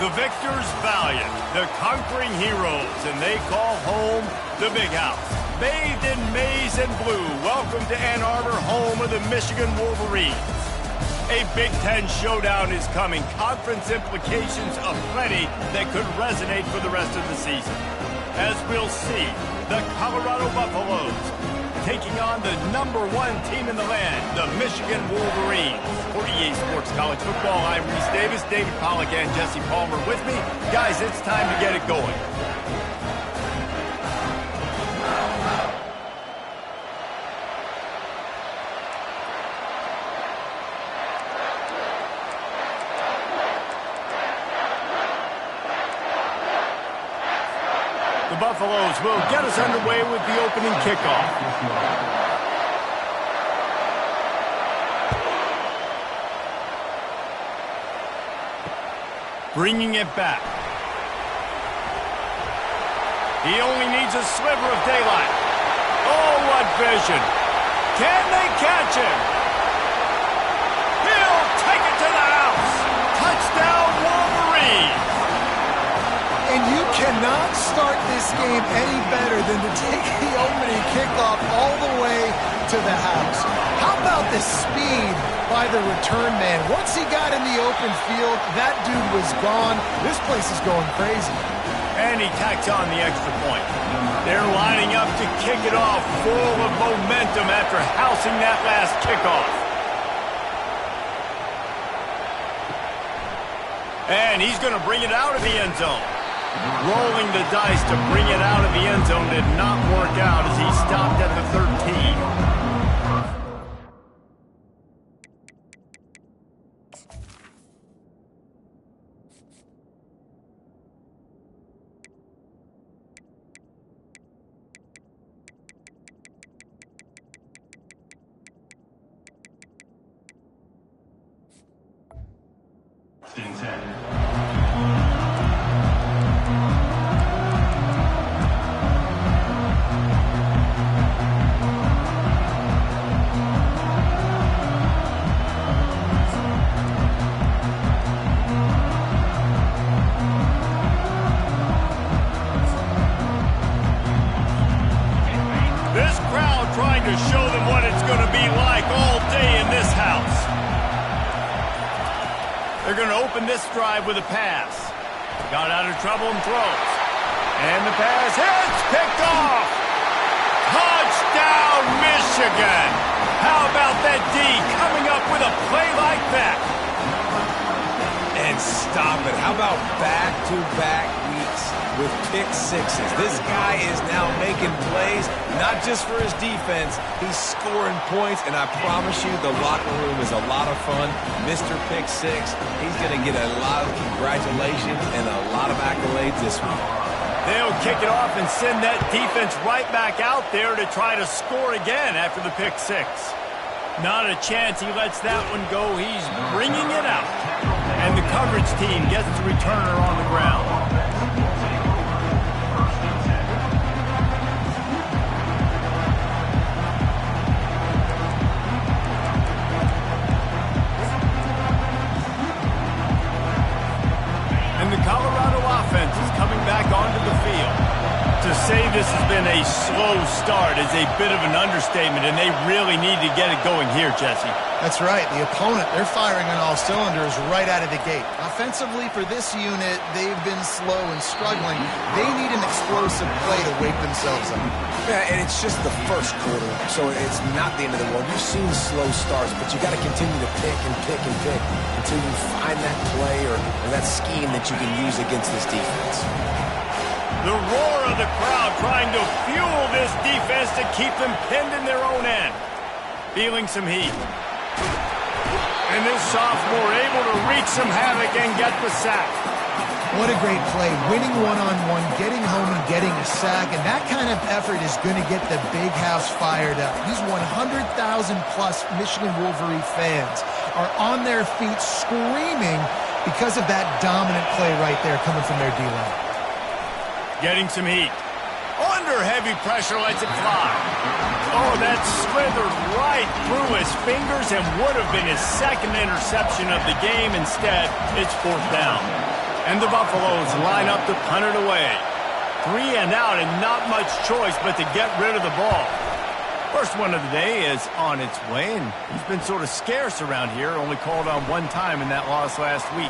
The victors valiant, the conquering heroes, and they call home the Big House. Bathed in maize and blue, welcome to Ann Arbor, home of the Michigan Wolverines. A Big Ten showdown is coming, conference implications aplenty that could resonate for the rest of the season. As we'll see, the Colorado Buffaloes taking on the #1 team in the land, the Michigan Wolverines. For EA Sports College Football, I'm Reese Davis, David Pollack, and Jesse Palmer with me. Guys, it's time to get it going. The Buffaloes will get us underway with the opening kickoff. Bringing it back. He only needs a sliver of daylight. Oh, what vision. Can they catch him? He'll take it to the house. Touchdown, Wolverines. And you cannot start this game any better than to take the opening kickoff all the way to the house. How about the speed by the return man? Once he got in the open field, that dude was gone. This place is going crazy. And he tacks on the extra point. They're lining up to kick it off full of momentum after housing that last kickoff. And he's going to bring it out of the end zone. Rolling the dice to bring it out of the end zone did not work out as he stopped at the 13. show them what it's going to be like all day in this house. They're going to open this drive with a pass. Got out of trouble and throws. And the pass hits, picked off. Touchdown, Michigan. How about that D coming up with a play like that? And stop it. How about back-to-back weeks with pick sixes? This guy is now making plays, not just for his defense. He's scoring points, and I promise you the locker room is a lot of fun. Mr. Pick Six, he's going to get a lot of congratulations and a lot of accolades this week. They'll kick it off and send that defense right back out there to try to score again after the pick six. Not a chance he lets that one go. He's bringing it out. And the coverage team gets the returner on the ground. And the Colorado offense is coming back onto the field. To say this has been a slow start is a bit of an understatement, and they really need to get it going here, Jesse. That's right. The opponent, they're firing on all cylinders right out of the gate. Offensively, for this unit, they've been slow and struggling. They need an explosive play to wake themselves up. Yeah, and it's just the first quarter, so it's not the end of the world. You've seen slow starts, but you got to continue to pick and pick and pick until you find that play or that scheme that you can use against this defense. The roar of the crowd trying to fuel this defense to keep them pinned in their own end. Feeling some heat. And this sophomore able to wreak some havoc and get the sack. What a great play. Winning one-on-one, getting home and getting a sack. And that kind of effort is going to get the big house fired up. These 100,000-plus Michigan Wolverine fans are on their feet screaming because of that dominant play right there coming from their D-line. Getting some heat. Under heavy pressure, lets it fly. Oh, that slithered right through his fingers and would have been his second interception of the game. Instead, it's fourth down. And the Buffaloes line up to punt it away. 3 and out and not much choice but to get rid of the ball. First one of the day is on its way, and he's been sort of scarce around here, only called on one time in that loss last week.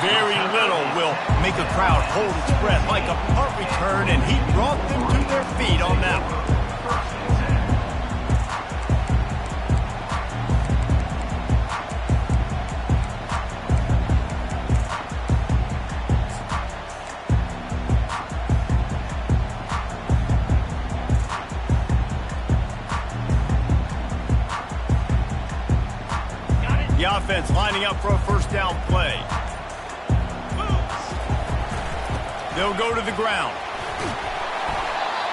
Very little will make a crowd hold its breath like a punt return, and he brought them to their feet on that one. The offense lining up for a first down play. They'll go to the ground.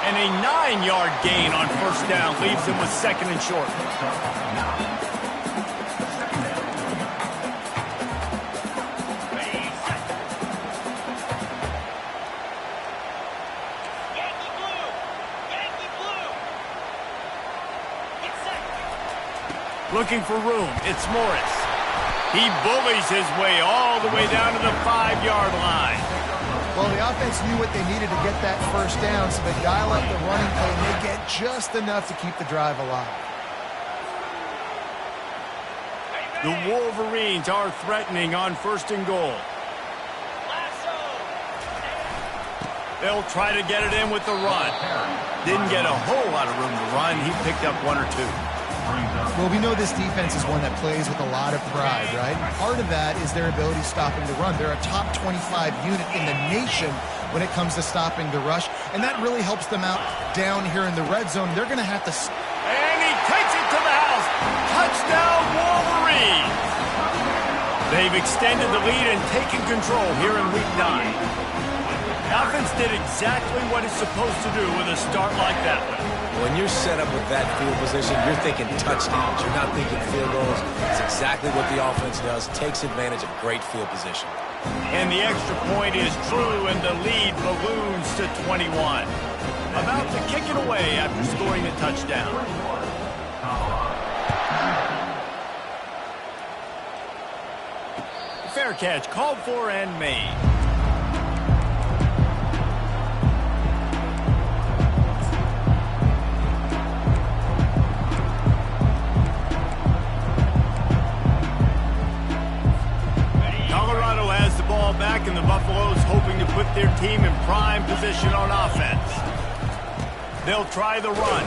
And a 9-yard gain on first down leaves them with second and short. Looking for room. It's Morris. He bullies his way all the way down to the 5-yard line. Well, the offense knew what they needed to get that first down, so they dial up the running play, and they get just enough to keep the drive alive. The Wolverines are threatening on first and goal. They'll try to get it in with the run. Didn't get a whole lot of room to run. He picked up 1 or 2. Well, we know this defense is one that plays with a lot of pride, right? Part of that is their ability stopping the run. They're a top 25 unit in the nation when it comes to stopping the rush, and that really helps them out down here in the red zone. They're going to have to... And he takes it to the house. Touchdown, Wolverines! They've extended the lead and taken control here in Week 9. The offense did exactly what it's supposed to do with a start like that one. When you're set up with that field position, you're thinking touchdowns. You're not thinking field goals. It's exactly what the offense does. Takes advantage of great field position. And the extra point is true, and the lead balloons to 21. About to kick it away after scoring a touchdown. Fair catch called for and made. They'll try the run.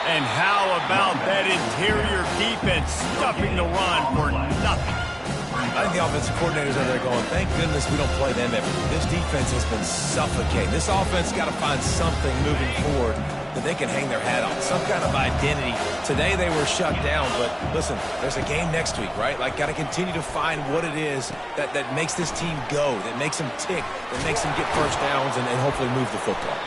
And how about that interior defense stuffing the run for nothing? I think the offensive coordinators are there going, thank goodness we don't play them every week. This defense has been suffocating. This offense got to find something moving forward that they can hang their hat on, some kind of identity. Today they were shut down, but listen, there's a game next week, right? Like, got to continue to find what it is that makes this team go, that makes them tick, that makes them get first downs and hopefully move the football.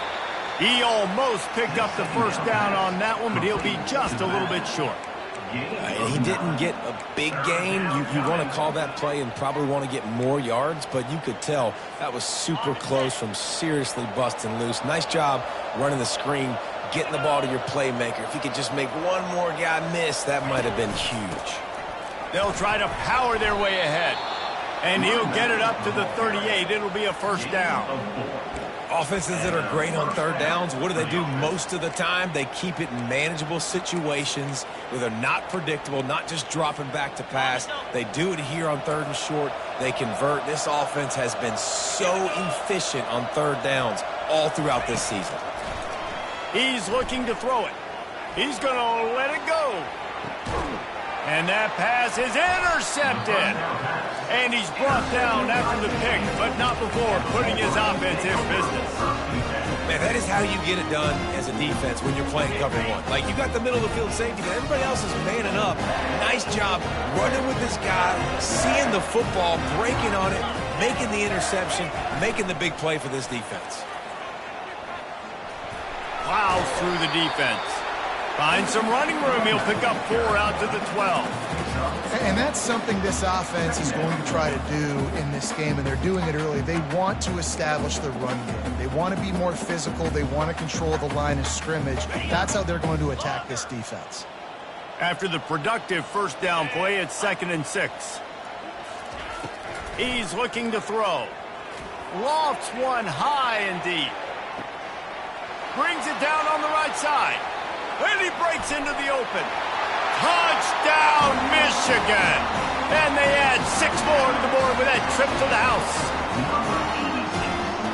He almost picked up the first down on that one, but he'll be just a little bit short. He didn't get a big gain. You want to call that play and probably want to get more yards, but you could tell that was super close from seriously busting loose. Nice job running the screen, getting the ball to your playmaker. If he could just make one more guy miss, that might have been huge. They'll try to power their way ahead, and he'll get it up to the 38. It'll be a first down. Offenses that are great on third downs, what do most of the time? They keep it in manageable situations where they're not predictable, not just dropping back to pass. They do it here on third and short. They convert. This offense has been so efficient on third downs all throughout this season. He's looking to throw it. He's going to let it go. And that pass is intercepted. And he's brought down after the pick, but not before putting his offense in business. Man, that is how you get it done as a defense when you're playing cover one. Like, you got the middle of the field safety, but everybody else is manning up. Nice job running with this guy, seeing the football, breaking on it, making the interception, making the big play for this defense. Plows through the defense. Finds some running room. He'll pick up 4 out to the 12. And that's something this offense is going to try to do in this game, and they're doing it early. They want to establish the run game. They want to be more physical. They want to control the line of scrimmage. That's how they're going to attack this defense. After the productive first down play, it's 2nd and 6. He's looking to throw. Lofts one high and deep. Brings it down on the right side. And he breaks into the open. Touchdown, Michigan! And they add 6 more to the board with that trip to the house.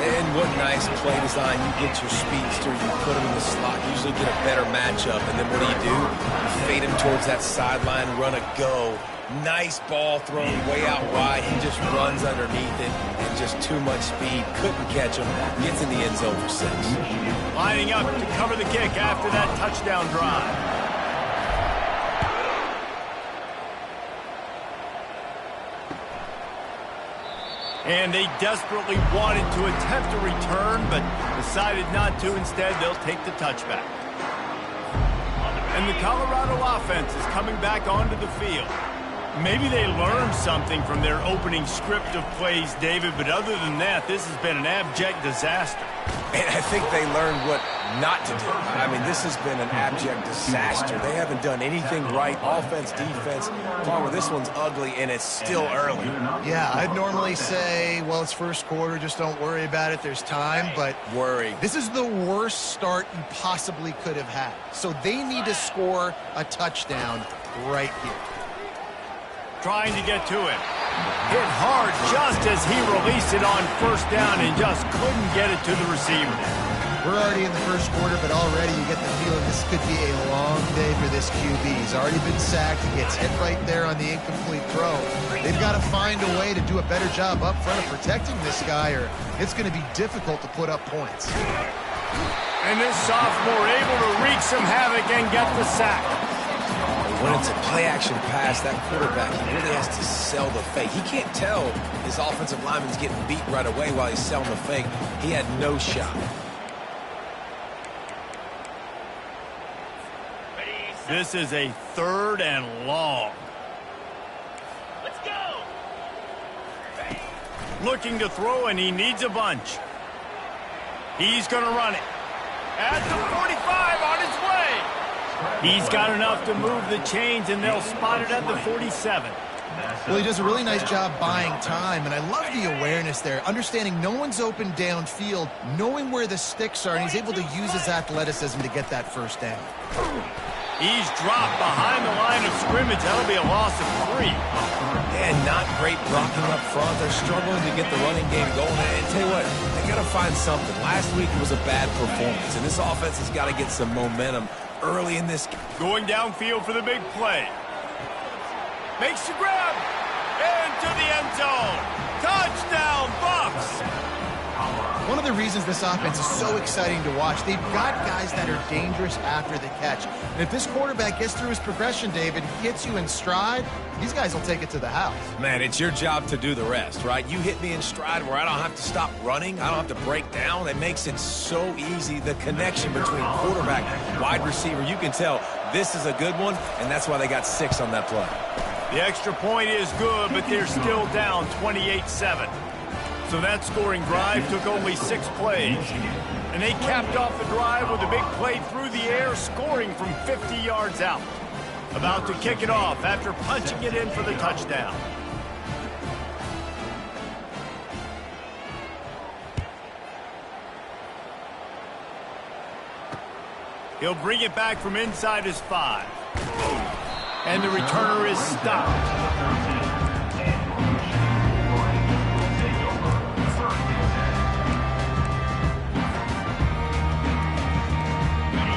And what nice play design. You get your speedster, you put him in the slot, usually get a better matchup. And then what do? You fade him towards that sideline, run a go. Nice ball thrown way out wide. He just runs underneath it and just too much speed. Couldn't catch him. Gets in the end zone for 6. Lining up to cover the kick after that touchdown drive. And they desperately wanted to attempt a return, but decided not to. Instead, they'll take the touchback. And the Colorado offense is coming back onto the field. Maybe they learned something from their opening script of plays, David, but other than that, this has been an abject disaster. And I think they learned what not to do. I mean, this has been an abject disaster. They haven't done anything right, offense, defense. Palmer, this one's ugly, and it's still early. Yeah, I'd normally say, well, it's first quarter, just don't worry about it, there's time, but worry. This is the worst start you possibly could have had. So they need to score a touchdown right here. Trying to get to it. Hit hard just as he released it on first down and just couldn't get it to the receiver. We're already in the first quarter, but already you get the feeling this could be a long day for this QB. He's already been sacked. He gets hit right there on the incomplete throw. They've got to find a way to do a better job up front of protecting this guy, or it's going to be difficult to put up points. And this sophomore able to wreak some havoc and get the sack. When it's a play-action pass, that quarterback, he really has to sell the fake. He can't tell his offensive lineman's getting beat right away while he's selling the fake. He had no shot. This is a 3rd and long. Let's go! Looking to throw, and he needs a bunch. He's going to run it. At the 45 on his way. He's got enough to move the chains, and they'll spot it at the 47. Well, he does a really nice job buying time, and I love the awareness there, understanding no one's open downfield, knowing where the sticks are, and he's able to use his athleticism to get that first down. He's dropped behind the line of scrimmage. That'll be a loss of 3. And not great blocking up front. They're struggling to get the running game going. And tell you what, they got to find something. Last week was a bad performance, and this offense has got to get some momentum early in this game. Going downfield for the big play. Makes the grab. Into the end zone. Touchdown, Bucs. One of the reasons this offense is so exciting to watch, they've got guys that are dangerous after the catch. And if this quarterback gets through his progression, David, gets you in stride, these guys will take it to the house. Man, it's your job to do the rest, right? You hit me in stride where I don't have to stop running. I don't have to break down. It makes it so easy. The connection between quarterback, wide receiver, you can tell this is a good one, and that's why they got 6 on that play. The extra point is good, but they're still down 28-7. So that scoring drive took only 6 plays. And they capped off the drive with a big play through the air, scoring from 50 yards out. About to kick it off after punching it in for the touchdown. He'll bring it back from inside his 5. And the returner is stopped.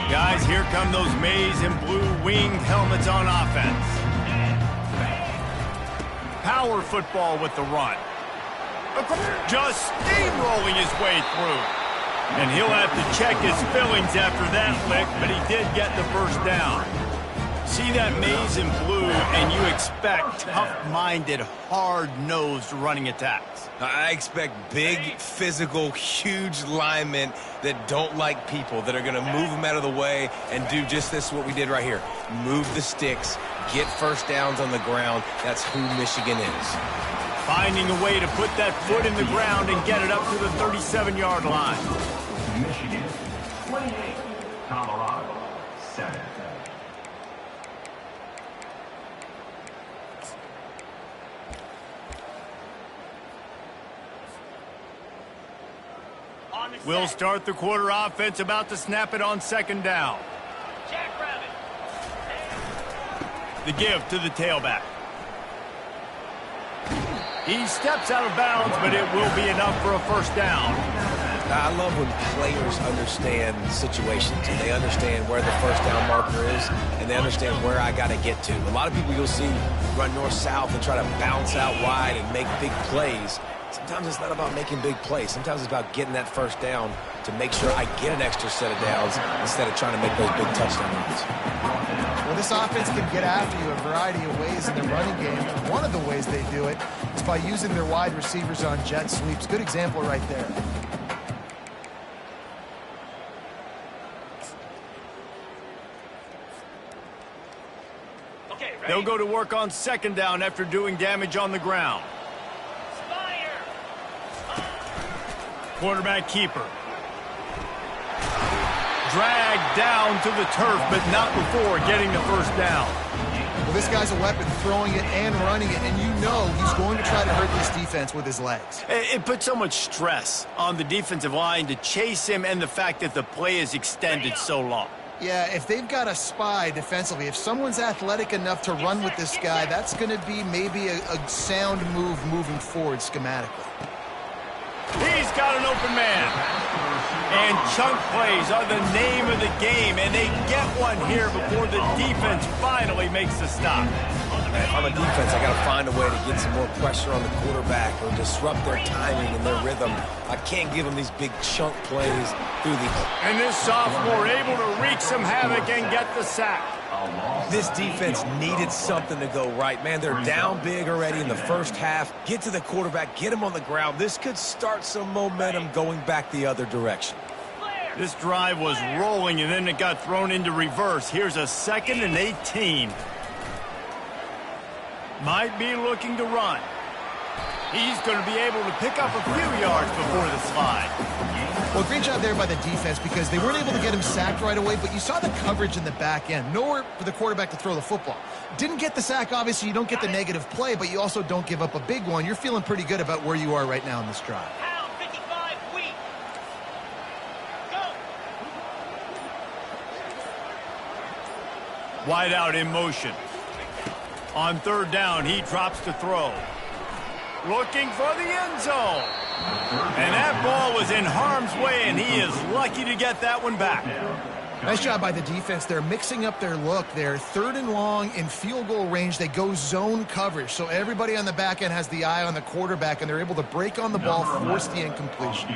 Guys, here come those maize and blue winged helmets on offense. Power football with the run. Just steamrolling his way through. And he'll have to check his fillings after that lick, but he did get the first down. See that maize and blue, and you expect tough-minded, hard-nosed running attacks. I expect big, physical, huge linemen that don't like people, that are going to move them out of the way and do just this, what we did right here. Move the sticks, get first downs on the ground. That's who Michigan is. Finding a way to put that foot in the ground and get it up to the 37-yard line. Michigan, 28, Colorado, 7. We'll start the quarter offense, about to snap it on 2nd down. The give to the tailback. He steps out of bounds, but it will be enough for a first down. I love when players understand situations and they understand where the first down marker is and they understand where I got to get to. A lot of people you'll see run north-south and try to bounce out wide and make big plays. Sometimes it's not about making big plays. Sometimes it's about getting that first down to make sure I get an extra set of downs instead of trying to make those big touchdown runs. Well, this offense can get after you a variety of ways in their running game. One of the ways they do it is by using their wide receivers on jet sweeps. Good example right there. They'll go to work on 2nd down after doing damage on the ground. Quarterback keeper. Dragged down to the turf, but not before getting the first down. Well, this guy's a weapon, throwing it and running it, and you know he's going to try to hurt this defense with his legs. It puts so much stress on the defensive line to chase him and the fact that the play is extended so long. Yeah, if they've got a spy defensively, if someone's athletic enough to run with this guy, that's going to be maybe a sound move moving forward schematically. He's got an open man. And chunk plays are the name of the game, and they get one here before the defense finally makes the stop. If I'm a defense, I got to find a way to get some more pressure on the quarterback or disrupt their timing and their rhythm. I can't give them these big chunk plays through the... And this sophomore able to wreak some havoc and get the sack. This defense needed something to go right. Man, they're down big already in the first half. Get to the quarterback, get him on the ground. This could start some momentum going back the other direction. This drive was rolling, and then it got thrown into reverse. Here's a 2nd and 18. Might be looking to run. He's going to be able to pick up a few yards before the slide. Well, great job there by the defense because they weren't able to get him sacked right away, but you saw the coverage in the back end. Nowhere for the quarterback to throw the football. Didn't get the sack, obviously. You don't get the negative play, but you also don't give up a big one. You're feeling pretty good about where you are right now in this drive. Wide out in motion. On third down, he drops to throw. Looking for the end zone. And that ball was in harm's way, and he is lucky to get that one back. Nice job by the defense. They're mixing up their look. They're third and long in field goal range. They go zone coverage. So everybody on the back end has the eye on the quarterback, and they're able to break on the ball, force the incompletion.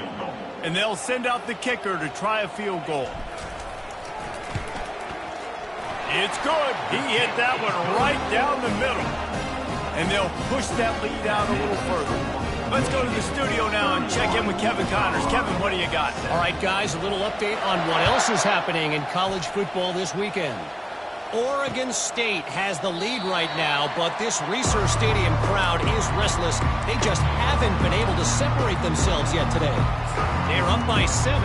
And they'll send out the kicker to try a field goal. It's good. He hit that one right down the middle. And they'll push that lead out a little further. Let's go to the studio now and check in with Kevin Connors. Kevin, what do you got? All right, guys, a little update on what else is happening in college football this weekend. Oregon State has the lead right now, but this Research Stadium crowd is restless. They just haven't been able to separate themselves yet today. They're up by 7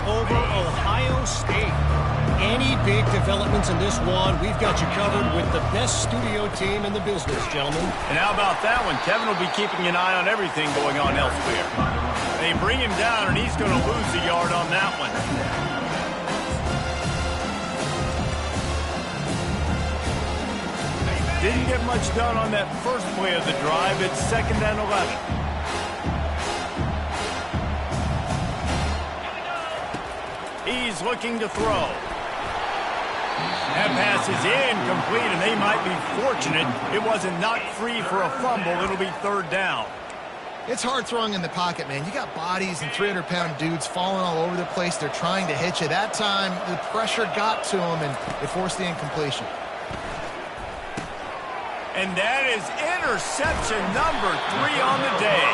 over Ohio State. Any big developments in this one, we've got you covered with the best studio team in the business, gentlemen. And how about that one? Kevin will be keeping an eye on everything going on elsewhere. They bring him down, and he's going to lose a yard on that one. Didn't get much done on that first play of the drive. It's 2nd and 11. He's looking to throw. That pass is incomplete, and they might be fortunate it wasn't knocked free for a fumble. It'll be 3rd down. It's hard throwing in the pocket, man. You got bodies and 300-pound dudes falling all over the place. They're trying to hit you. That time, the pressure got to them, and it forced the incompletion. And that is interception number 3 on the day.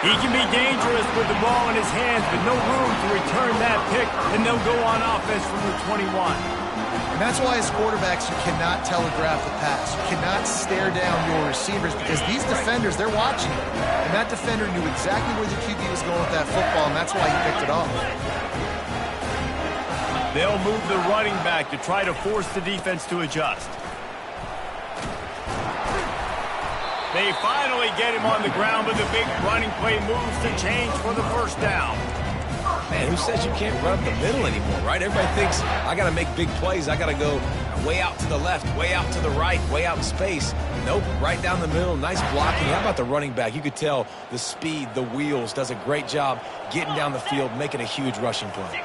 He can be dangerous with the ball in his hands, but no room to return that pick, and they'll go on offense from the 21. And that's why as quarterbacks, you cannot telegraph the pass. You cannot stare down your receivers because these defenders, they're watching you. And that defender knew exactly where the QB was going with that football, and that's why he picked it off. They'll move the running back to try to force the defense to adjust. They finally get him on the ground, but the big running play moves to change for the 1st down. Man, who says you can't run up the middle anymore, right? Everybody thinks, I got to make big plays. I got to go way out to the left, way out to the right, way out in space. Nope, right down the middle, nice blocking. How about the running back? You could tell the speed, the wheels, does a great job getting down the field, making a huge rushing play.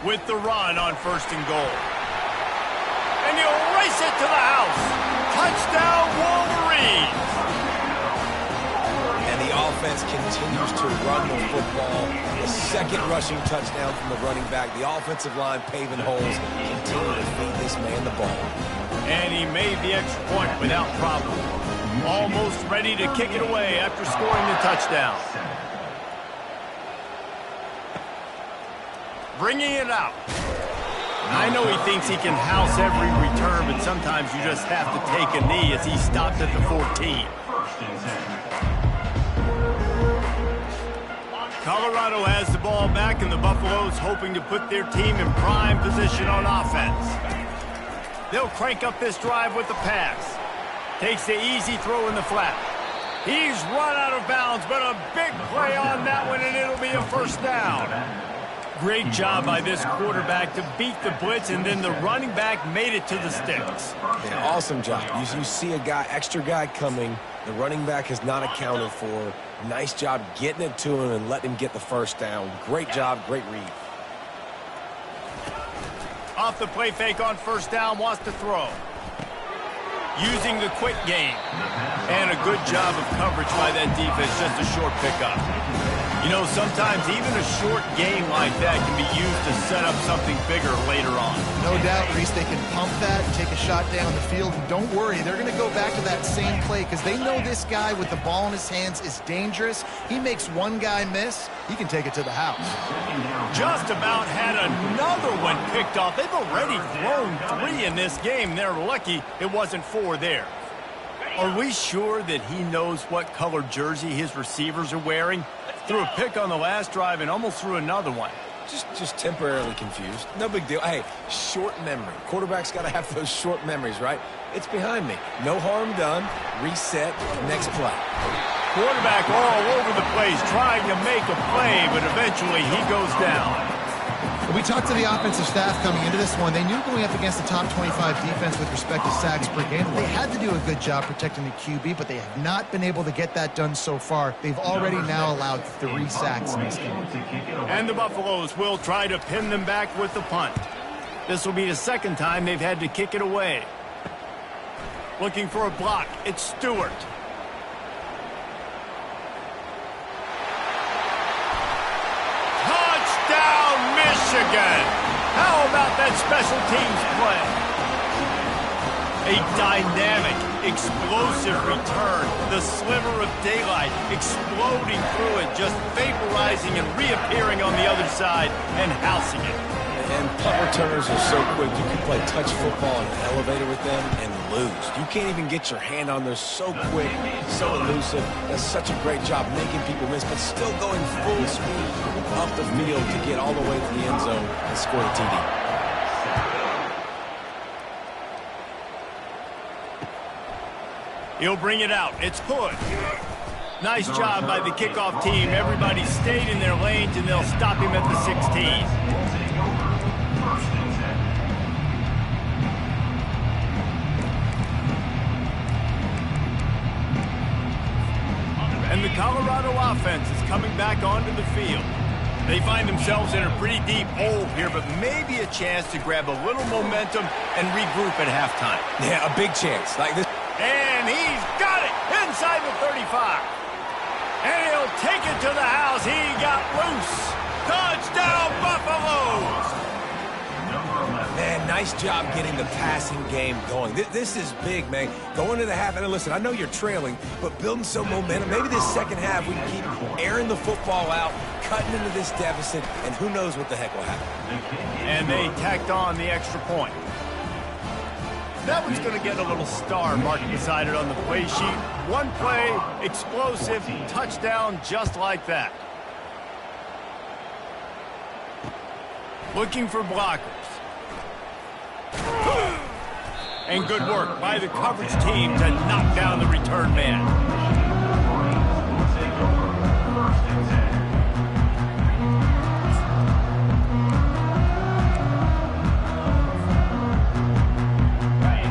With the run on 1st and goal. And he'll race it to the house. Touchdown, Wolverines. And the offense continues to run the football. The 2nd rushing touchdown from the running back. The offensive line paving holes. Continue to feed this man the ball. And he made the extra point without problem. Almost ready to kick it away after scoring the touchdown. Bringing it out. I know he thinks he can house every return, but sometimes you just have to take a knee as he stopped at the 14. Colorado has the ball back, and the Buffaloes hoping to put their team in prime position on offense. They'll crank up this drive with the pass. Takes the easy throw in the flat. He's run out of bounds, but a big play on that one, and it'll be a 1st down. Great job by this quarterback to beat the blitz, and then the running back made it to the sticks. Yeah, awesome job. You see a extra guy coming. The running back has not accounted for. Nice job getting it to him and letting him get the 1st down. Great job, great read. Off the play fake on 1st down, wants to throw. Using the quick game. And a good job of coverage by that defense, just a short pickup. You know, sometimes even a short game like that can be used to set up something bigger later on. No doubt, Reese, they can pump that, take a shot down the field, and don't worry, they're going to go back to that same play because they know this guy with the ball in his hands is dangerous. He makes one guy miss, he can take it to the house. Just about had another one picked off. They've already thrown 3 in this game. They're lucky it wasn't 4 there. Are we sure that he knows what color jersey his receivers are wearing? Threw a pick on the last drive and almost threw another one. Just temporarily confused. No big deal. Hey, short memory. Quarterback's got to have those short memories, right? It's behind me. No harm done. Reset. Next play. Quarterback all over the place trying to make a play, but eventually he goes down. We talked to the offensive staff coming into this one. They knew going up against the top 25 defense with respect to sacks per game, they had to do a good job protecting the QB, but they have not been able to get that done so far. They've already now allowed 3 sacks in this game. And the Buffaloes will try to pin them back with the punt. This will be the second time they've had to kick it away. Looking for a block. It's Stewart. Touchdown, Michigan! How about that special teams play? A dynamic, explosive return. The sliver of daylight exploding through it, just vaporizing and reappearing on the other side and housing it. And punt returners are so quick. You can play touch football in an elevator with them and lose. You can't even get your hand on. They're so quick, so elusive. That's such a great job making people miss, but still going full speed up the field to get all the way to the end zone and score the TD. He'll bring it out. It's Hood. Nice job by the kickoff team. Everybody stayed in their lanes, and they'll stop him at the 16. And the Colorado offense is coming back onto the field. They find themselves in a pretty deep hole here, but maybe a chance to grab a little momentum and regroup at halftime. Yeah, a big chance. Like this. And he's got it inside the 35. And he'll take it to the house. He got loose. Touchdown, Buffaloes! Man, nice job getting the passing game going. This is big, man. Going to the half, and listen, I know you're trailing, but building some momentum. Maybe this second half we can keep airing the football out, cutting into this deficit, and who knows what the heck will happen. And they tacked on the extra point. That one's going to get a little star marked beside it on the play sheet. One play, explosive, touchdown, just like that. Looking for blockers. And good work by the coverage team to knock down the return man.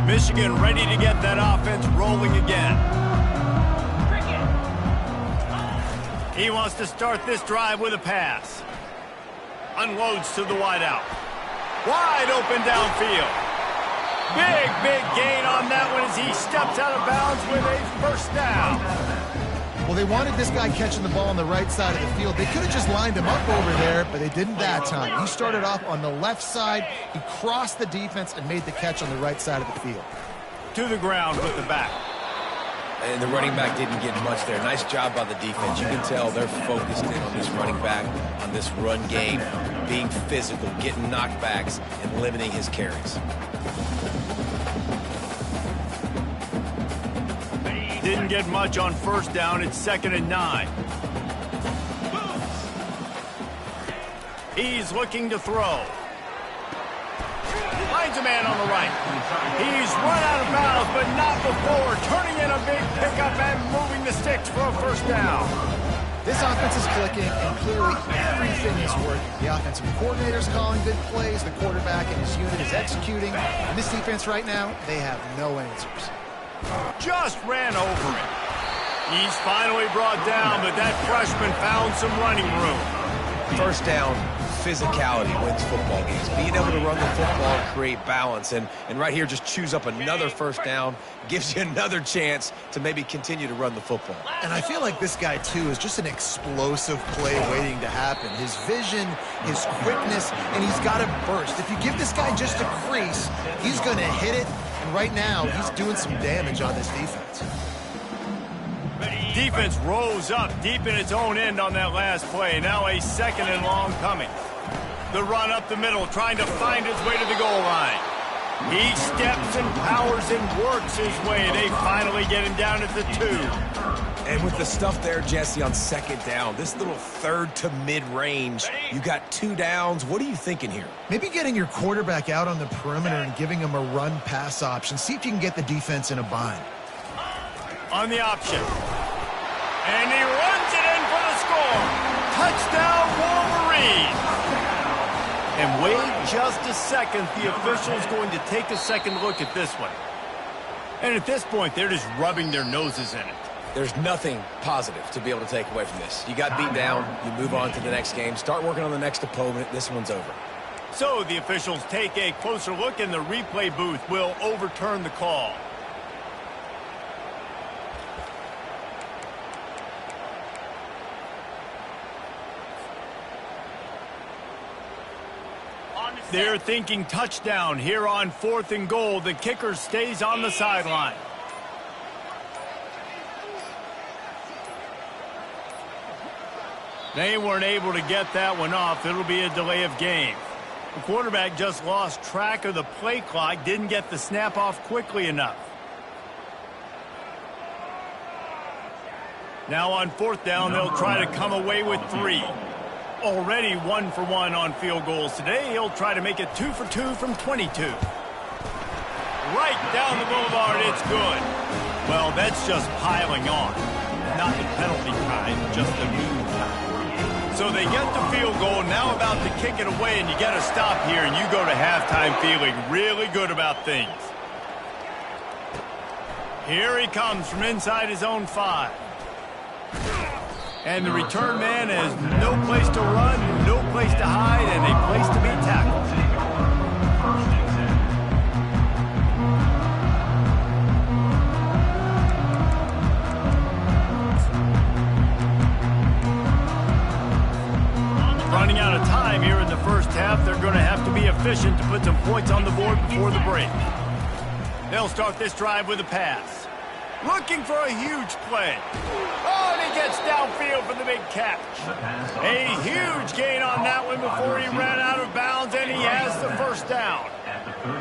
Michigan ready to get that offense rolling again. He wants to start this drive with a pass. Unloads to the wideout. Wide open downfield. Big gain on that one as he steps out of bounds with a first down. Well, they wanted this guy catching the ball on the right side of the field. They could have just lined him up over there, but they didn't that time. He started off on the left side. He crossed the defense and made the catch on the right side of the field. To the ground with the back. And the running back didn't get much there. Nice job by the defense. You can tell they're focused in on this running back, on this run game, being physical, getting knockbacks, and limiting his carries. Didn't get much on first down. It's 2nd and 9. He's looking to throw. Finds a man on the right. He's run out of bounds, but not before. Turning in a big pickup and moving the sticks for a first down. This offense is clicking, and clearly everything is working. The offensive coordinator's calling good plays. The quarterback and his unit is executing. And this defense right now, they have no answers. Just ran over him. He's finally brought down, but that freshman found some running room. First down, physicality wins football games. Being able to run the football and create balance. And right here, just choose up another first down, gives you another chance to maybe continue to run the football. And I feel like this guy, too, is just an explosive play waiting to happen. His vision, his quickness, and he's got a burst. If you give this guy just a crease, he's going to hit it. And right now, he's doing some damage on this defense. Defense rose up deep in its own end on that last play. Now a 2nd and long coming. The run up the middle, trying to find his way to the goal line. He steps and powers and works his way. They finally get him down at the 2. And with the stuff there, Jesse, on 2nd down, this little third to mid-range, you got 2 downs. What are you thinking here? Maybe getting your quarterback out on the perimeter and giving him a run-pass option. See if you can get the defense in a bind. On the option. And he runs it in for the score. Touchdown, Wolverine. And wait just a second. The official's going to take a second look at this one. And at this point, they're just rubbing their noses in it. There's nothing positive to be able to take away from this. You got beat down, you move on to the next game, start working on the next opponent. This one's over. So the officials take a closer look, and the replay booth will overturn the call. They're thinking touchdown here on 4th and goal. The kicker stays on the sideline. They weren't able to get that one off. It'll be a delay of game. The quarterback just lost track of the play clock, didn't get the snap off quickly enough. Now on 4th down, they'll try to come away with 3. Already 1 for 1 on field goals today. He'll try to make it 2 for 2 from 22. Right down the boulevard, it's good. Well, that's just piling on. Not the penalty kind, just the mean kind. So they get the field goal, now about to kick it away, and you got to stop here, and you go to halftime feeling really good about things. Here he comes from inside his own 5. And the return man has no place to run, no place to hide, and a place to be tackled. Running out of time here in the first half, they're going to have to be efficient to put some points on the board before the break. They'll start this drive with a pass. Looking for a huge play. Oh, and he gets downfield for the big catch. A huge gain on that one before he ran out of bounds, and he has the first down.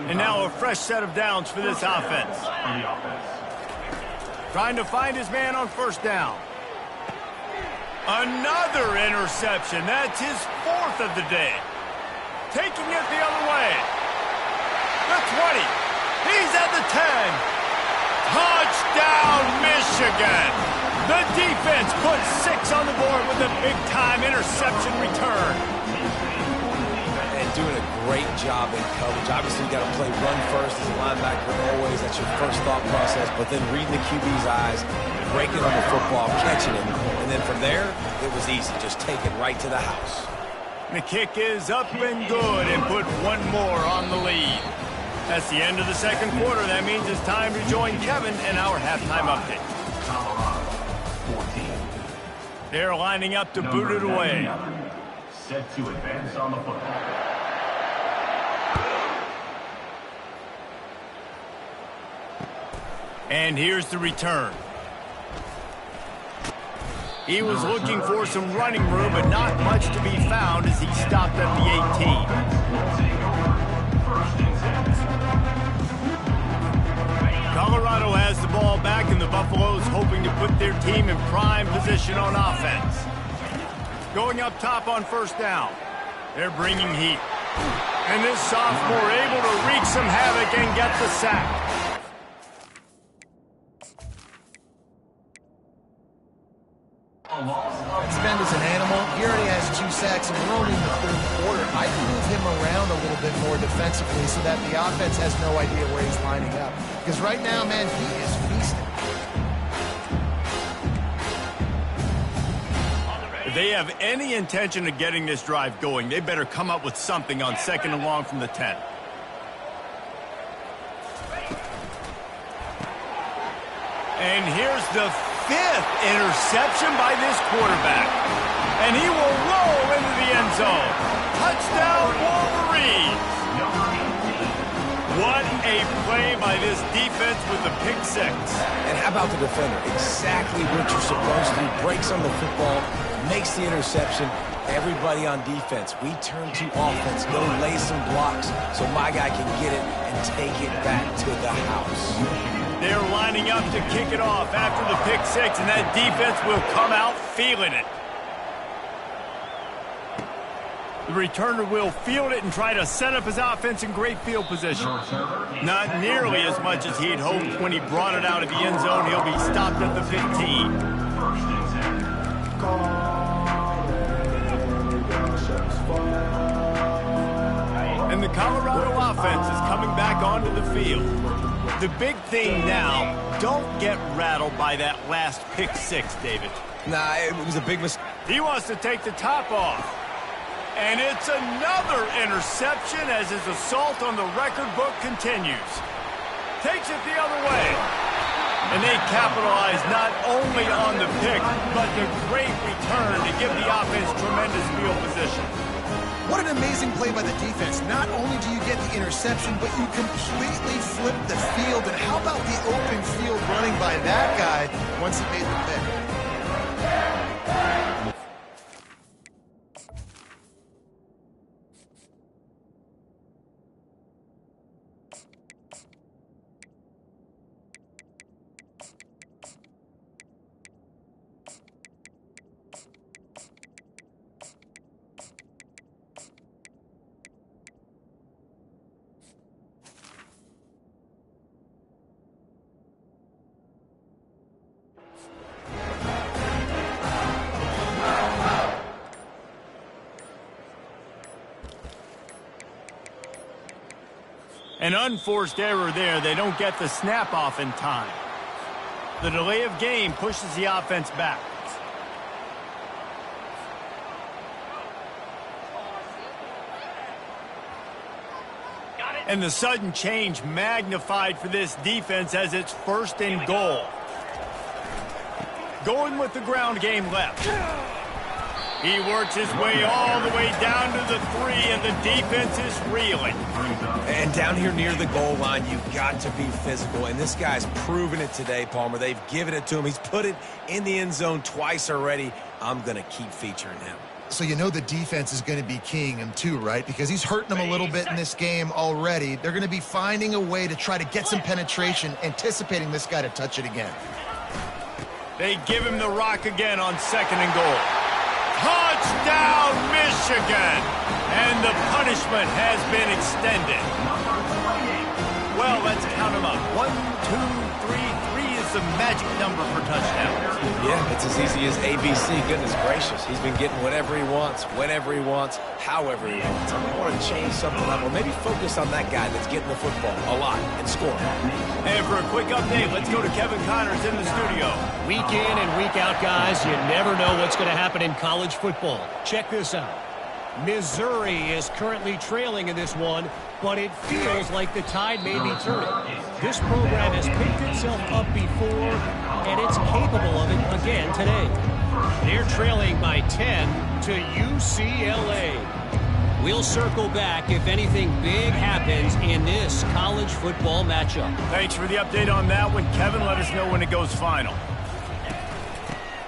And now a fresh set of downs for this offense. Trying to find his man on 1st down. Another interception. That's his 4th of the day. Taking it the other way. The 20. He's at the 10. Touchdown, Michigan! The defense puts 6 on the board with a big-time interception return. And doing a great job in coverage. Obviously, you got to play run first as a linebacker always. That's your first thought process. But then reading the QB's eyes, breaking on the football, catching it. And then from there, it was easy. Just take it right to the house. The kick is up and good, and put 1 more on the lead. That's the end of the second quarter. That means it's time to join Kevin in our halftime update. They're lining up to boot it away. Set to advance on the football. And here's the return. He was looking for some running room, but not much to be found as he stopped at the 18. Colorado has the ball back, and the Buffaloes hoping to put their team in prime position on offense. Going up top on 1st down. They're bringing heat. And this sophomore able to wreak some havoc and get the sack. Spend is an animal. He already has 2 sacks, and we're only in the 3rd quarter. I'd move him around a little bit more defensively so that the offense has no idea where he's lining up. Because right now, man, he is feasting. If they have any intention of getting this drive going, they better come up with something on 2nd and long from the 10. And here's the 5th interception by this quarterback. And he will roll into the end zone. Touchdown, Wolverines! What a play by this defense with the pick 6. And how about the defender? Exactly what you're supposed to do. Breaks on the football, makes the interception. Everybody on defense, we turn to offense. Go lay some blocks so my guy can get it and take it back to the house. They're lining up to kick it off after the pick 6, and that defense will come out feeling it. The returner will field it and try to set up his offense in great field position. Not nearly as much as he'd hoped when he brought it out of the end zone. He'll be stopped at the 15. Colorado offense is coming back onto the field. The big thing now, don't get rattled by that last pick six, David. Nah, it was a big mistake. He wants to take the top off. And it's another interception as his assault on the record book continues. Takes it the other way. And they capitalize not only on the pick, but the great return to give the offense tremendous field position. What an amazing play by the defense. Not only do you get the interception, but you completely flip the field. And how about the open field running by that guy once he made the pick? An unforced error there. They don't get the snap off in time. The delay of game pushes the offense back. And the sudden change magnified for this defense as it's 1st and goal. Going with the ground game left. He works his way all the way down to the 3, and the defense is reeling. And down here near the goal line, you've got to be physical. And this guy's proven it today, Palmer. They've given it to him. He's put it in the end zone twice already. I'm going to keep featuring him. So you know the defense is going to be keying him too, right? Because he's hurting them a little bit in this game already. They're going to be finding a way to try to get some penetration, anticipating this guy to touch it again. They give him the rock again on 2nd and goal. Touchdown, Michigan! And the punishment has been extended. Well, let's count them up. 1, 2, 3. 3 is the magic number for touchdowns. Yeah, it's as easy as ABC. Goodness gracious. He's been getting whatever he wants, whenever he wants, however he wants. I want to change something up, or maybe focus on that guy that's getting the football a lot and scoring. And for a quick update, let's go to Kevin Connors in the studio. Week in and week out, guys, you never know what's going to happen in college football. Check this out. Missouri is currently trailing in this one, but it feels like the tide may be turning. This program has picked itself up before, and it's capable of it again today. They're trailing by 10 to UCLA. We'll circle back if anything big happens in this college football matchup. Thanks for the update on that one, Kevin. Let us know when it goes final.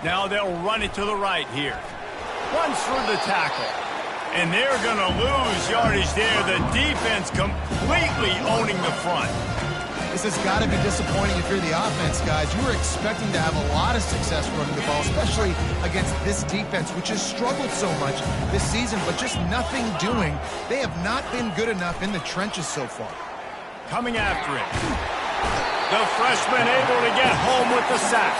Now they'll run it to the right here. Runs for the tackle. And they're going to lose yardage there. The defense completely owning the front. This has got to be disappointing if you're the offense, guys. You were expecting to have a lot of success running the ball, especially against this defense, which has struggled so much this season, but just nothing doing. They have not been good enough in the trenches so far. Coming after it. The freshman able to get home with the sack.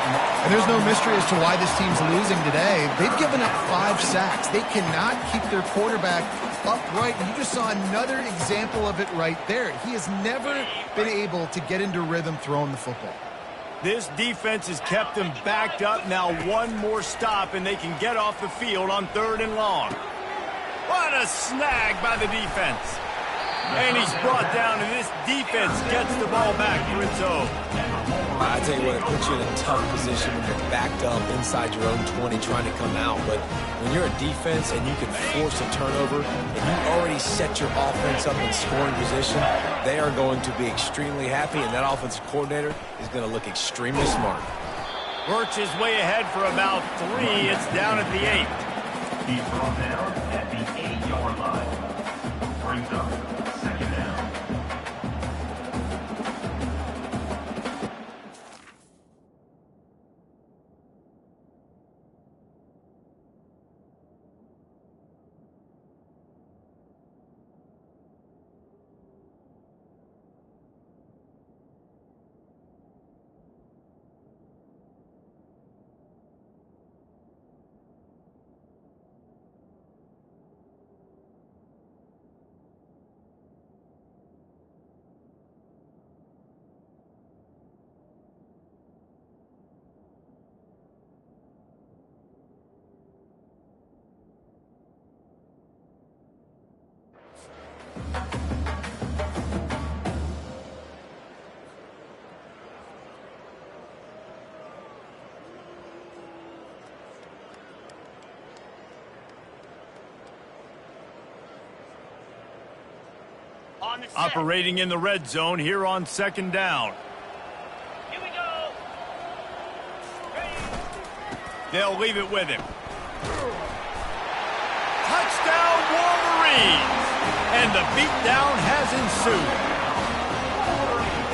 And there's no mystery as to why this team's losing today. They've given up 5 sacks. They cannot keep their quarterback upright. And you just saw another example of it right there. He has never been able to get into rhythm throwing the football. This defense has kept them backed up. Now one more stop, and they can get off the field on 3rd and long. What a snag by the defense. And he's brought down, and this defense gets the ball back for its own. I tell you what, it puts you in a tough position when you're backed up inside your own 20 trying to come out. But when you're a defense and you can force a turnover and you already set your offense up in scoring position, they are going to be extremely happy, and that offensive coordinator is going to look extremely smart. Works his way ahead for about 3. It's down at the 8. He's brought down at the 8-yard line. Brings up 2nd down. Operating in the red zone here on second down. Here we go. They'll leave it with him. Touchdown Wolverines! And the beatdown has ensued.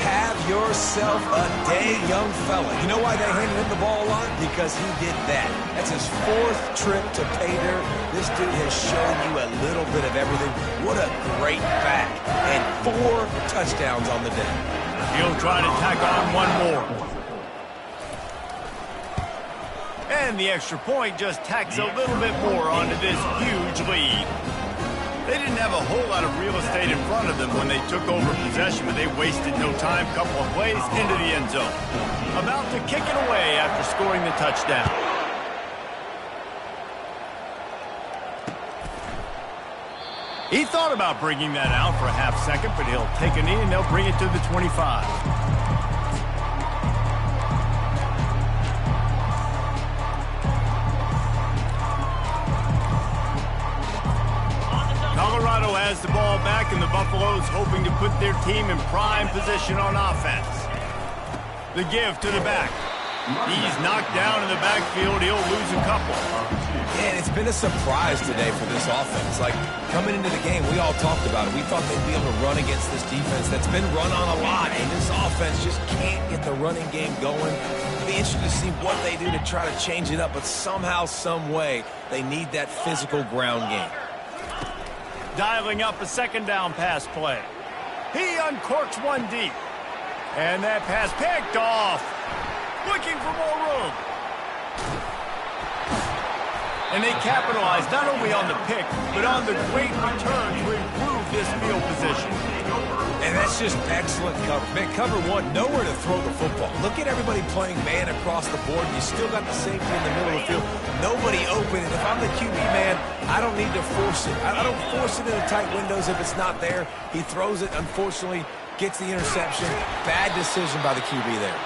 Have yourself a day, young fella. You know why they handed him the ball a lot? Because he did that. That's his 4th trip to pay dirt. This dude has shown you a little bit of everything. What a great back. And 4 touchdowns on the day. He'll try to tack on one more. And the extra point just tacks a little bit more onto this huge lead. They didn't have a whole lot of real estate in front of them when they took over possession, but they wasted no time. Couple of plays into the end zone. About to kick it away after scoring the touchdown. He thought about bringing that out for a half second, but he'll take a knee and they'll bring it to the 25. Colorado has the ball back, and the Buffaloes hoping to put their team in prime position on offense. The give to the back. He's knocked down in the backfield. He'll lose a couple. Yeah, and it's been a surprise today for this offense. Like, coming into the game, we all talked about it. We thought they'd be able to run against this defense that's been run on a lot, and this offense just can't get the running game going. It'll be interesting to see what they do to try to change it up, but somehow, some way, they need that physical ground game. Dialing up a second down pass play. He uncorks one deep. And that pass picked off. Looking for more room. And they capitalize not only on the pick, but on the great return to improve this field position. And that's just excellent cover. Man, cover one, nowhere to throw the football. Look at everybody playing man across the board. You still got the safety in the middle of the field. Nobody open. And if I'm the QB man, I don't need to force it. I don't force it into tight windows if it's not there. He throws it, unfortunately, gets the interception. Bad decision by the QB there.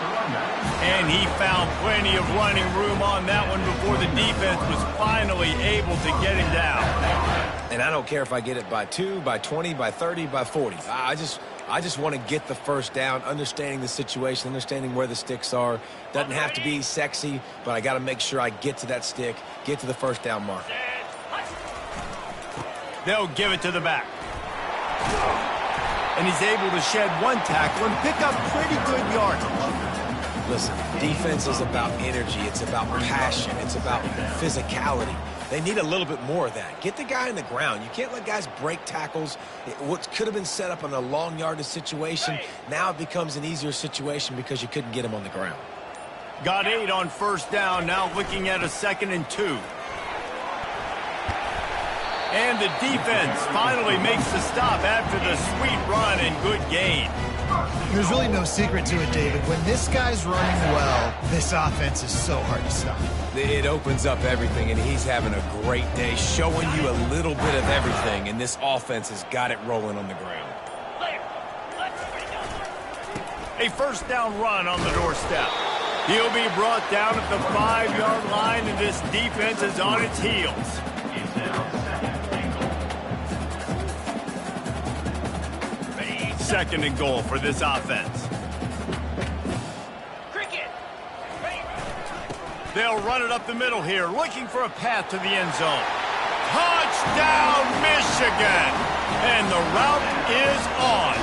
And he found plenty of running room on that one before the defense was finally able to get him down. And I don't care if I get it by 2, by 20, by 30, by 40. I just want to get the first down, understanding the situation, understanding where the sticks are. Doesn't have to be sexy, but I got to make sure I get to that stick, get to the first down mark. They'll give it to the back. And he's able to shed one tackle and pick up pretty good yardage. Listen, defense is about energy. It's about passion. It's about physicality. They need a little bit more of that. Get the guy on the ground. You can't let guys break tackles. What could have been set up on a long yardage situation, now it becomes an easier situation because you couldn't get him on the ground. Got 8 on first down, now looking at a 2nd and 2. And the defense finally makes the stop after the sweet run and good gain. There's really no secret to it, David. When this guy's running well, this offense is so hard to stop. It opens up everything, and he's having a great day, showing you a little bit of everything, and this offense has got it rolling on the ground. A first down run on the doorstep. He'll be brought down at the 5-yard line, and this defense is on its heels. Second and goal for this offense. They'll run it up the middle here, looking for a path to the end zone. Touchdown, Michigan! And the route is on.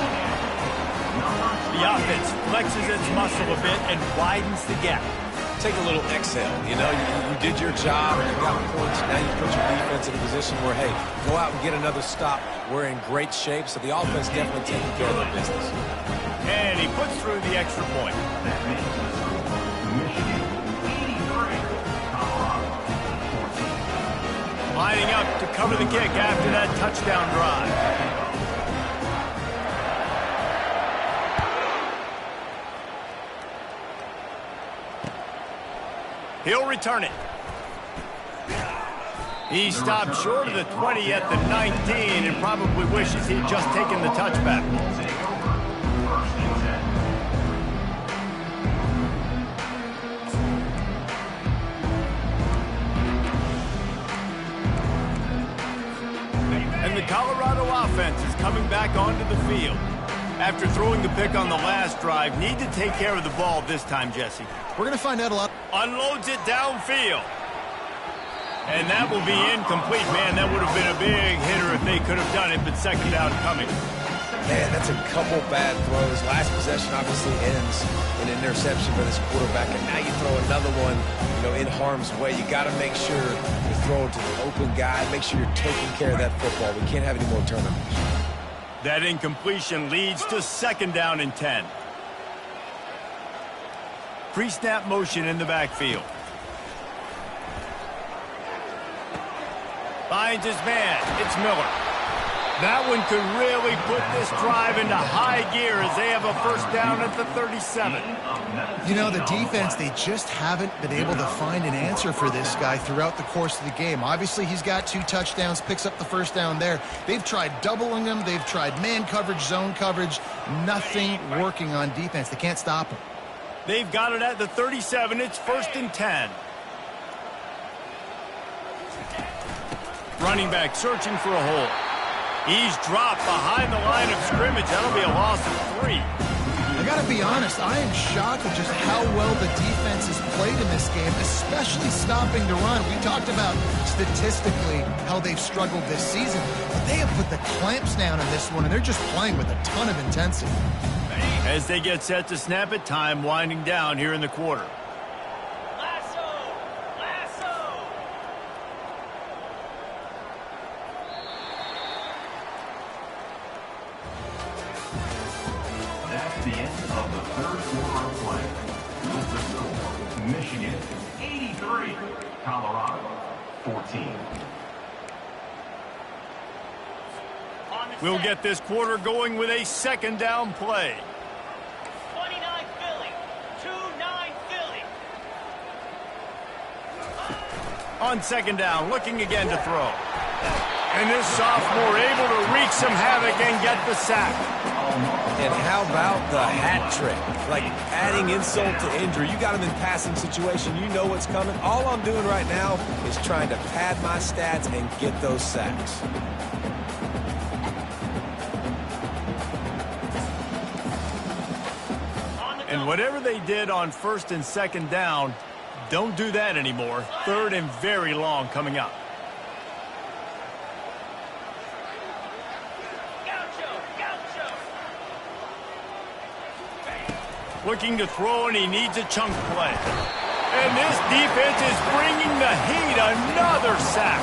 The offense flexes its muscle a bit and widens the gap. Take a little exhale. You know, you did your job, you got points, now you put your defense in a position where, hey, go out and get another stop. We're in great shape, so the offense definitely taking care of their business. And he puts through the extra point. Lining up to cover the kick after that touchdown drive. He'll return it. He stopped short of the 20 at the 19 and probably wishes he'd just taken the touchback. And the the Colorado offense is coming back onto the field. After throwing the pick on the last drive, need to take care of the ball this time, Jesse. We're going to find out a lot. Unloads it downfield. And that will be incomplete. Man, that would have been a big hitter if they could have done it, but second down coming. Man, that's a couple bad throws. Last possession obviously ends in an interception for this quarterback, and now you throw another one, in harm's way. You got to make sure you're throwing to the open guy. Make sure you're taking care of that football. We can't have any more turnovers. That incompletion leads to second down and 10. Pre-snap motion in the backfield. Finds his man. It's Miller. That one could really put this drive into high gear as they have a first down at the 37. The defense, they just haven't been able to find an answer for this guy throughout the course of the game. Obviously, he's got 2 touchdowns, picks up the first down there. They've tried doubling him. They've tried man coverage, zone coverage. Nothing working on defense. They can't stop him. They've got it at the 37. It's first and 10. Running back searching for a hole. He's dropped behind the line of scrimmage. That'll be a loss of 3. I got to be honest, I am shocked at just how well the defense has played in this game, especially stopping the run. We talked about statistically how they've struggled this season, but they have put the clamps down on this one, and they're just playing with a ton of intensity. As they get set to snap it, time winding down here in the quarter. That's the end of the third quarter of play. With the score, Michigan 83, Colorado 14. We'll get this quarter going with a second down play. 29 Philly, 2-9 Philly. On second down, looking again to throw. And this sophomore able to wreak some havoc and get the sack. And how about the hat trick? Like adding insult to injury. You got him in passing situation. You know what's coming. All I'm doing right now is trying to pad my stats and get those sacks. And whatever they did on first and second down, don't do that anymore. Third and very long coming up. Looking to throw, and he needs a chunk play. And this defense is bringing the heat. Another sack.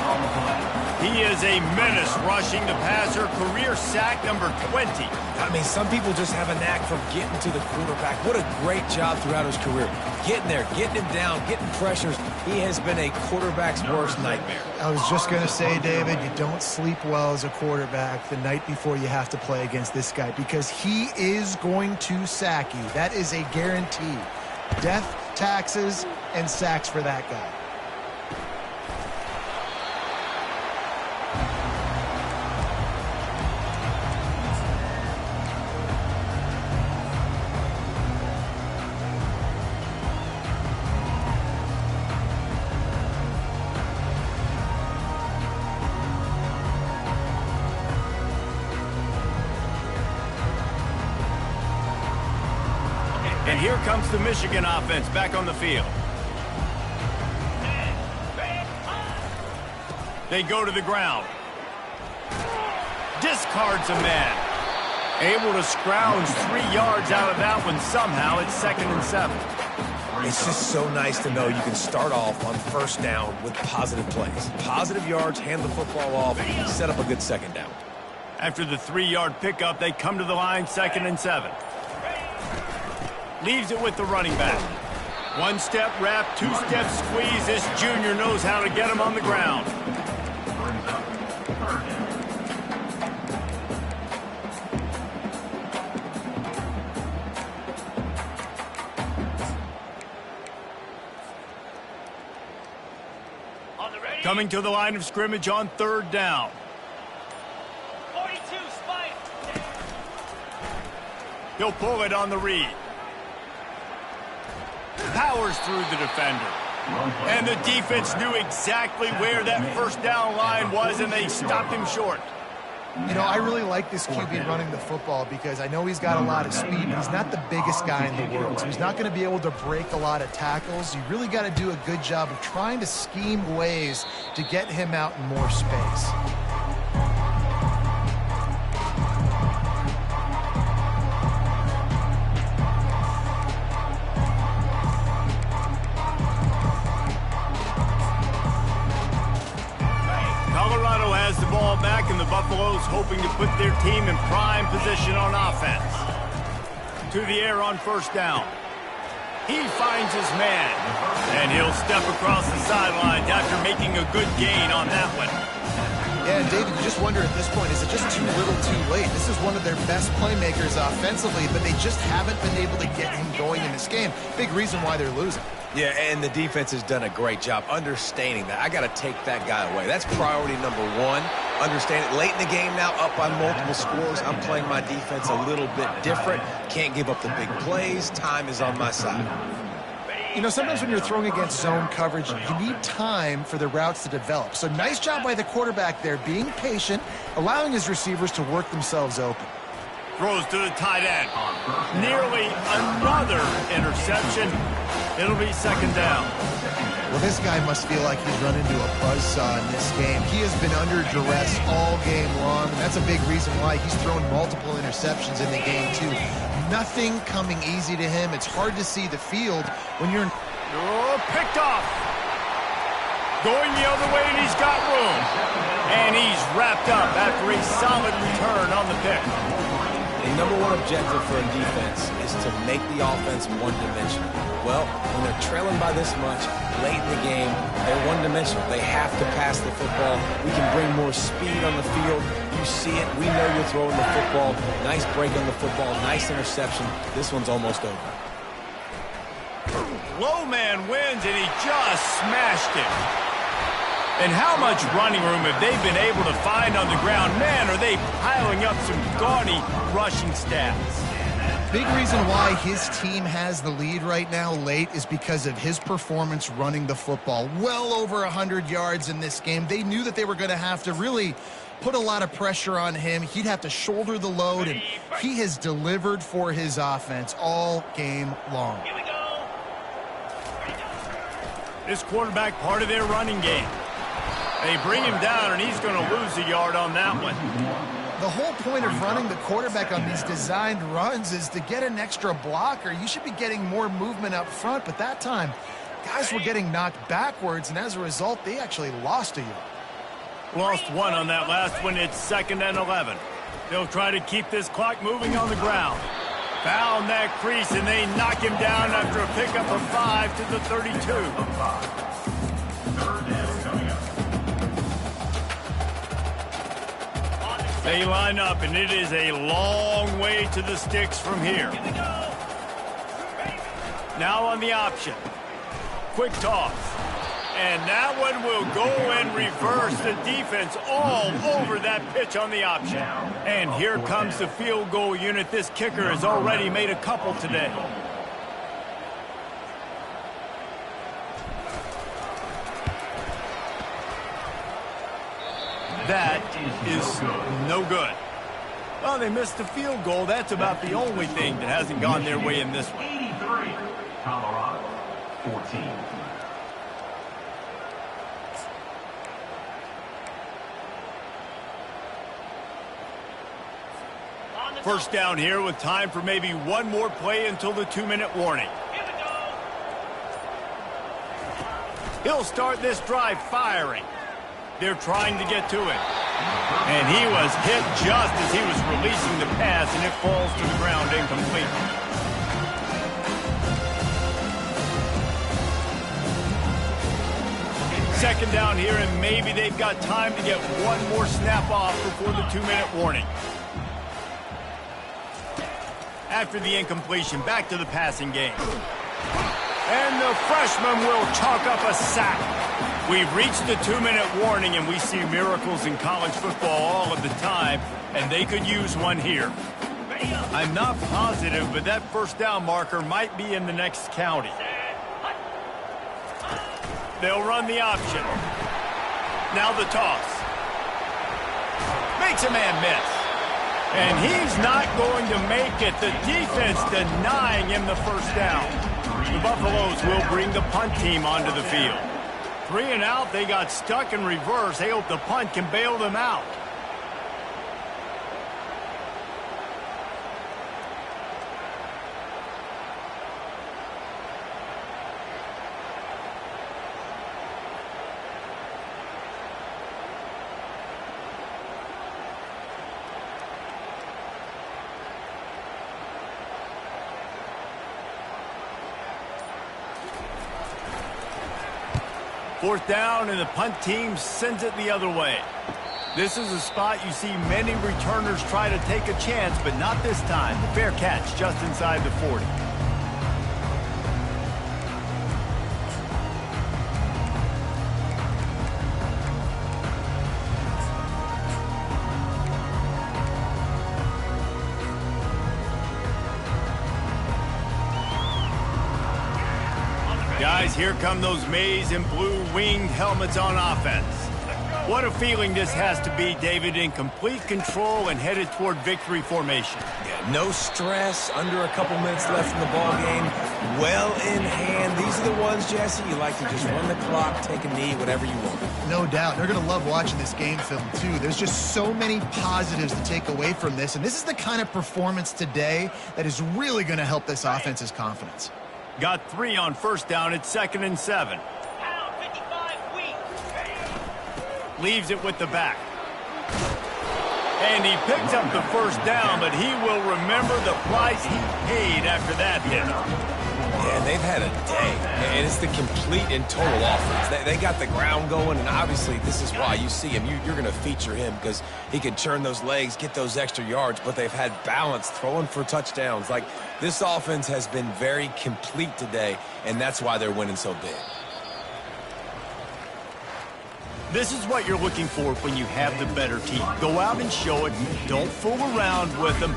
He is a menace rushing the passer. Career sack number 20. I mean, some people just have a knack for getting to the quarterback. What a great job throughout his career. Getting there, getting him down, getting pressures. He has been a quarterback's worst nightmare. I was just going to say, David, you don't sleep well as a quarterback the night before you have to play against this guy because he is going to sack you. That is a guarantee. Death, taxes, and sacks for that guy. And here comes the Michigan offense back on the field. They go to the ground. Discards a man. Able to scrounge 3 yards out of that one somehow. It's second and 7. It's just so nice to know you can start off on first down with positive plays. Positive yards, hand the football off, set up a good second down. After the 3-yard pickup, they come to the line, second and 7. Leaves it with the running back. 1-step wrap, 2-step squeeze. This junior knows how to get him on the ground. Coming to the line of scrimmage on third down. 42 Spike. He'll pull it on the read. Powers through the defender. And the defense knew exactly where that first down line was, and they stopped him short. You know, I really like this QB running the football because I know he's got a lot of speed, but he's not the biggest guy in the world. So he's not going to be able to break a lot of tackles. You really got to do a good job of trying to scheme ways to get him out in more space. Colorado has the ball back, and the Buffaloes hoping to put their team in prime position on offense. To the air on first down. He finds his man, and he'll step across the sidelines after making a good gain on that one. Yeah, David, you just wonder at this point, is it just too little too late? This is one of their best playmakers offensively, but they just haven't been able to get him going in this game. Big reason why they're losing. Yeah, and the defense has done a great job understanding that. I got to take that guy away. That's priority number one. Understand it. Late in the game now, up by multiple scores. I'm playing my defense a little bit different. Can't give up the big plays. Time is on my side. You know, sometimes when you're throwing against zone coverage, you need time for the routes to develop. So nice job by the quarterback there, being patient, allowing his receivers to work themselves open. Throws to the tight end. Nearly another interception. It'll be second down. Well, this guy must feel like he's run into a buzzsaw in this game. He has been under duress all game long, and that's a big reason why he's thrown multiple interceptions in the game, too. Nothing coming easy to him. It's hard to see the field when you're... Oh, picked off. Going the other way, and he's got room. And he's wrapped up after a solid return on the pick. The number one objective for a defense is to make the offense one-dimensional. Well, when they're trailing by this much, late in the game, they're one-dimensional. They have to pass the football. We can bring more speed on the field. You see it. We know you're throwing the football. Nice break on the football. Nice interception. This one's almost over. Low man wins, and he just smashed it. And how much running room have they been able to find on the ground? Man, are they piling up some gaudy rushing stats. Big reason why his team has the lead right now late is because of his performance running the football. Well over 100 yards in this game. They knew that they were going to have to really put a lot of pressure on him. He'd have to shoulder the load, and he has delivered for his offense all game long. Here we go. This quarterback part of their running game. They bring him down, and he's going to lose a yard on that one. The whole point of running the quarterback on these designed runs is to get an extra blocker. You should be getting more movement up front, but that time, guys were getting knocked backwards, and as a result, they actually lost a yard. Lost one on that last one. It's 2nd and 11. They'll try to keep this clock moving on the ground. Found that crease, and they knock him down after a pickup of 5 to the 32. They line up, and it is a long way to the sticks from here. Now on the option. Quick toss. And that one will go and reverse. The defense all over that pitch on the option. And here comes the field goal unit. This kicker has already made a couple today. That is no good. Well, they missed the field goal. That's about the only thing that hasn't gone their way in this one. 83, Colorado, 14. First down here with time for maybe one more play until the 2-minute warning. Here we go. He'll start this drive firing. They're trying to get to him. And he was hit just as he was releasing the pass, and it falls to the ground incomplete. Second down here, and maybe they've got time to get one more snap off before the 2-minute warning. After the incompletion, back to the passing game. And the freshman will chalk up a sack. We've reached the 2-minute warning, and we see miracles in college football all of the time, and they could use one here. I'm not positive, but that first down marker might be in the next county. They'll run the option. Now the toss. Makes a man miss. And he's not going to make it. The defense denying him the first down. The Buffaloes will bring the punt team onto the field. 3 and out, they got stuck in reverse. They hope the punt can bail them out. Fourth down, and the punt team sends it the other way. This is a spot you see many returners try to take a chance, but not this time. The fair catch just inside the 40. Guys, here come those maize and blue winged helmets on offense. What a feeling this has to be, David, in complete control and headed toward victory formation. Yeah, no stress, under a couple minutes left in the ball game, well in hand. These are the ones, Jesse, you like to just run the clock, take a knee, whatever you want. No doubt. They're going to love watching this game film, too. There's just so many positives to take away from this, and this is the kind of performance today that is really going to help this offense's confidence. Got 3 on first down. It's 2nd and 7. Pound 55 weak. Leaves it with the back. And he picks up the first down, but he will remember the price he paid after that hit. Yeah, they've had a day, and it's the complete and total offense. They got the ground going, and obviously this is why you see him. You're going to feature him because he can turn those legs, get those extra yards, but they've had balance throwing for touchdowns. Like, this offense has been very complete today, and that's why they're winning so big. This is what you're looking for when you have the better team. Go out and show it. Don't fool around with them.